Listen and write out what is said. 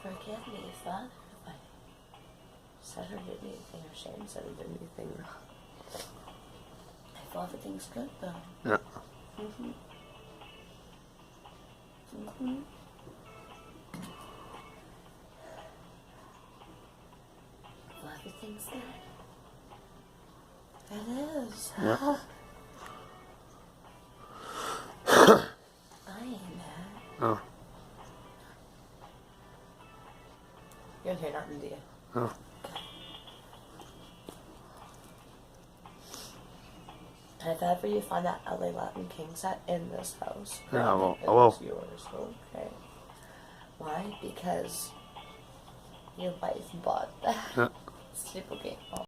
Forgive me, Father, if I said or did anything, or Shane said or did anything wrong. I thought everything's good, though. Yeah. Well, everything's good. It is. Yeah. I ain't mad. Oh. You don't hear nothing, do you? Oh. And if ever you find that LA Latin King set in this house, Yeah, I will. it's yours. Okay. Why? Because your wife bought that. Yeah. People came home.